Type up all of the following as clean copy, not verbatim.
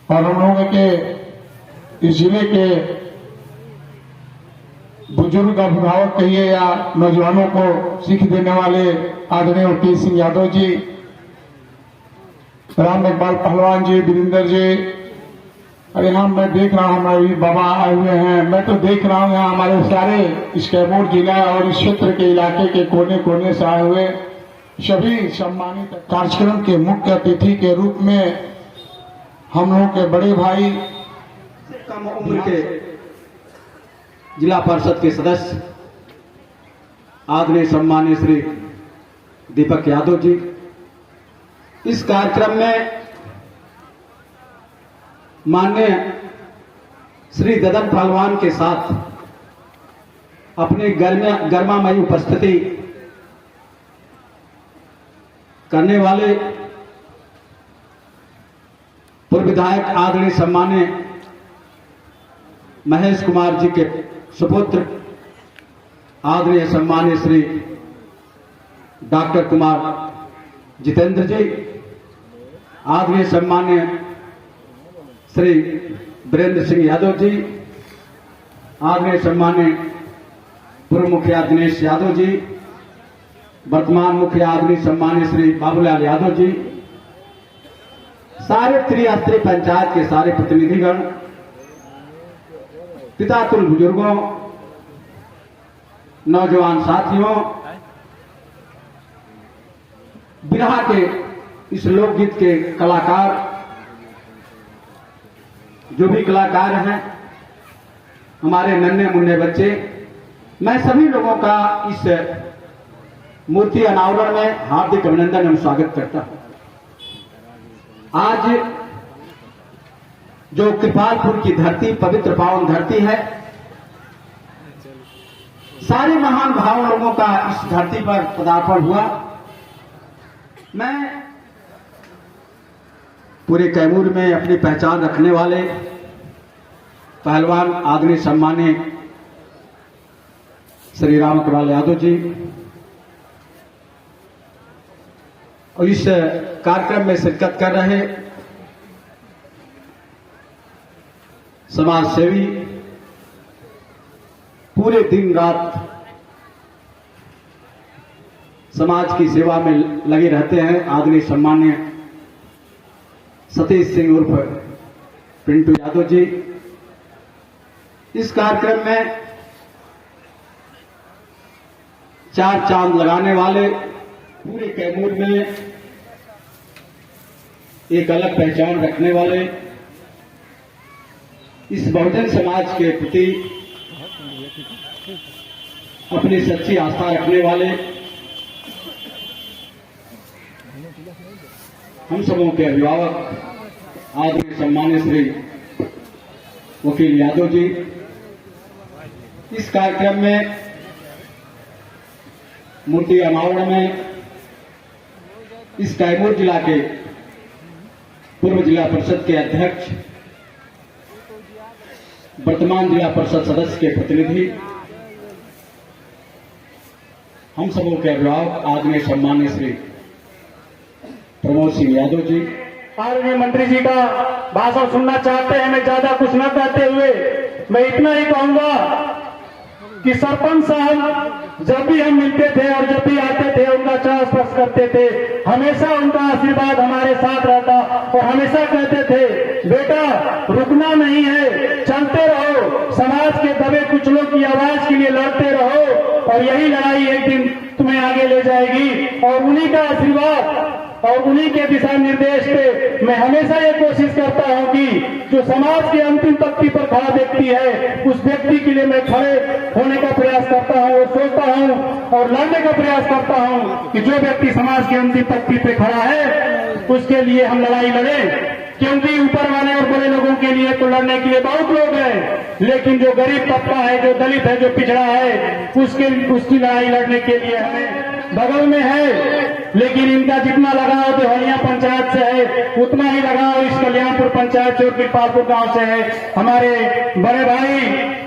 और हम लोगों के इस जिले के बुजुर्ग अभिभावक कहिए या नौजवानों को सीख देने वाले आदरणीय टी सिंह यादव जी, राम इकबाल पहलवान जी, वीरेंद्र जी। अरे हाँ, मैं देख रहा हूँ हमारे बाबा आए हुए हैं। मैं तो देख रहा हूँ यहाँ हमारे सारे इस कैमूर जिला और इस क्षेत्र के इलाके के कोने कोने से आए हुए सभी सम्मानित कार्यक्रम के मुख्य अतिथि के रूप में हम लोगों के बड़े भाई, कम उम्र के जिला परिषद के सदस्य आदरणीय सम्मानीय श्री दीपक यादव जी, इस कार्यक्रम में माननीय श्री ददन पहलवान के साथ अपनी गर्मामयी उपस्थिति करने वाले पूर्व विधायक आदरणीय सम्मानीय महेश कुमार जी के सुपुत्र आदरणीय सम्मानीय श्री डॉक्टर कुमार जितेंद्र जी, आदरणीय सम्मानीय श्री वीरेंद्र सिंह यादव जी, आदरणीय सम्मानीय पूर्व मुखिया दिनेश यादव जी, वर्तमान मुखिया आदरणीय सम्मानीय श्री बाबूलाल यादव जी, सारे त्रिस्तरीय पंचायत के सारे प्रतिनिधिगण, पितातुल बुजुर्गों, नौजवान साथियों, बिरहा के इस लोकगीत के कलाकार, जो भी कलाकार हैं, हमारे नन्हे मुन्ने बच्चे, मैं सभी लोगों का इस मूर्ति अनावरण में हार्दिक अभिनंदन एवं स्वागत करता हूं। आज जो कृपालपुर की धरती, पवित्र पावन धरती है, सारे महान भाव लोगों का इस धरती पर पदार्पण हुआ। मैं पूरे कैमूर में अपनी पहचान रखने वाले पहलवान आदरणीय सम्मानीय श्री राम इकबाल यादव जी और इस कार्यक्रम में शिरकत कर रहे समाज सेवी, पूरे दिन रात समाज की सेवा में लगे रहते हैं, आदरणीय सम्मानीय सतीश सिंह उर्फ पिंटू यादव जी। इस कार्यक्रम में चार चांद लगाने वाले, पूरे कैमूर में एक अलग पहचान रखने वाले, इस बहुजन समाज के प्रति अपनी सच्ची आस्था रखने वाले हम सबों के अभिभावक आदरणीय सम्मानीय श्री वकील यादव जी, इस कार्यक्रम में मूर्ति अनावरण में इस कैमूर जिला के पूर्व जिला परिषद के अध्यक्ष, वर्तमान जिला परिषद सदस्य के प्रतिनिधि, हम सबों के अभिभावक आदरणीय सम्मानीय श्री प्रमोद सिंह यादव जी, आदरणीय मंत्री जी का भाषण सुनना चाहते हैं। मैं ज्यादा कुछ न कहते हुए मैं इतना ही कहूंगा कि सरपंच साहब जब भी हम मिलते थे और जब भी आते थे, उनका चरण स्पर्श करते थे, हमेशा उनका आशीर्वाद हमारे साथ रहता और हमेशा कहते थे, बेटा रुकना नहीं है, चलते रहो, समाज के दबे कुचलों की आवाज के लिए लड़ते रहो और यही लड़ाई एक दिन तुम्हें आगे ले जाएगी। और उन्हीं का आशीर्वाद और उन्हीं के दिशा निर्देश पे मैं हमेशा ये कोशिश करता हूं कि जो समाज के अंतिम तख्ती पर खड़ा व्यक्ति है, उस व्यक्ति के लिए मैं खड़े होने का प्रयास करता हूं और सोचता हूं और लड़ने का प्रयास करता हूं कि जो व्यक्ति समाज के अंतिम तख्ती पे खड़ा है, उसके लिए हम लड़ाई लड़ें। क्योंकि ऊपर वाले और बड़े लोगों के लिए तो लड़ने के लिए बहुत लोग हैं, लेकिन जो गरीब तबका है, जो दलित है, जो पिछड़ा है, उसकी लड़ाई लड़ने के लिए हमें बगल में है। लेकिन इनका जितना लगाव देहलिया पंचायत से है, उतना ही लगाव इस कल्याणपुर पंचायत से और कृपालपुर गांव से है। हमारे बड़े भाई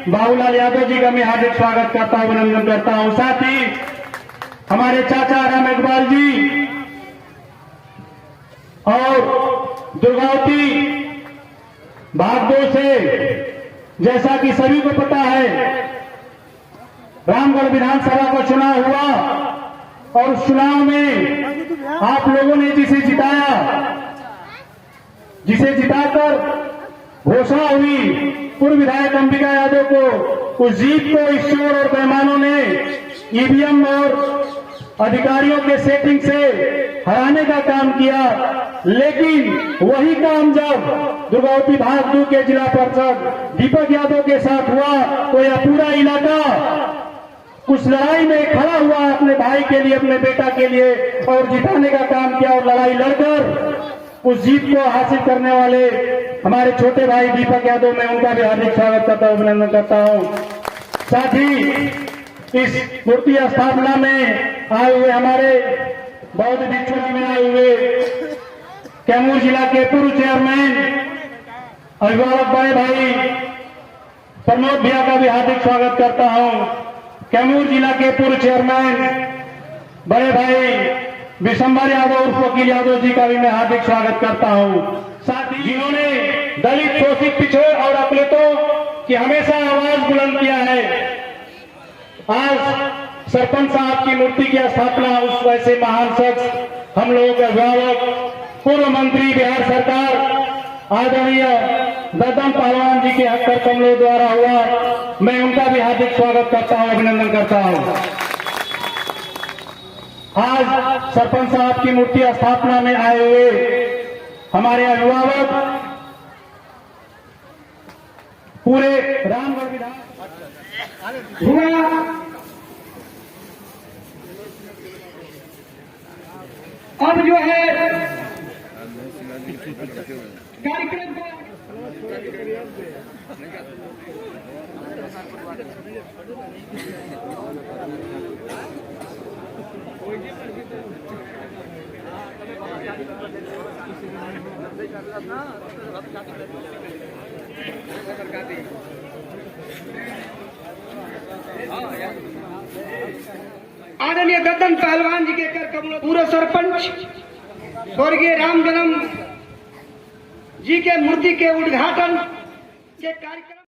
बाबूलाल यादव जी का मैं हार्दिक स्वागत करता हूं, अभिनंदन करता हूं। साथ ही हमारे चाचा राम इकबाल जी और दुर्गावती भागदौड़ से, जैसा कि सभी को पता है, रामगढ़ विधानसभा का चुनाव हुआ और उस चुनाव में आप लोगों ने जिसे जिताकर घोषणा हुई पूर्व विधायक अंबिका यादव को, उस जीत को इस चोर और बेईमानों ने ईवीएम और अधिकारियों के सेटिंग से हराने का काम किया। लेकिन वही काम जब दुर्गावती भाग 2 के जिला पार्षद दीपक यादव के साथ हुआ तो यह पूरा इलाका उस लड़ाई में खड़ा हुआ अपने भाई के लिए, अपने बेटा के लिए, और जिताने का काम किया और लड़ाई लड़कर उस जीत को हासिल करने वाले हमारे छोटे भाई दीपक यादव, मैं उनका भी हार्दिक स्वागत करता हूं, अभिनंदन करता हूं। साथ ही इस मूर्ति स्थापना में आए हुए हमारे बौद्ध भिक्षु में आए हुए कैमूर जिला के पूर्व चेयरमैन अभिभावक बड़े भाई प्रमोद भैया का भी हार्दिक स्वागत करता हूं। कैमूर जिला के पूर्व चेयरमैन बड़े भाई विशंबर यादव उर्फ वकील यादव जी का भी मैं हार्दिक स्वागत करता हूं। साथ ही जिन्होंने दलित, शोषित, पिछड़े और अपलितों की हमेशा आवाज बुलंद किया है, आज सरपंच साहब की मूर्ति की स्थापना उस वैसे महान शख्स, हम लोगों के अभिभावक, पूर्व मंत्री बिहार सरकार आदरणीय ददन पहलवान जी के हक्कर कमलों द्वारा हुआ, मैं उनका भी हार्दिक स्वागत करता हूं, अभिनंदन करता हूं। आज सरपंच साहब की मूर्ति स्थापना में आए हुए हमारे अभिभावक पूरे रामगढ़ विधान अब जो है कार्यक्रम को आदरणीय ददन पहलवान जी के कर कमलों पूर्व सरपंच स्वर्गीय राम जन्म जी के मूर्ति के उद्घाटन के कार्यक्रम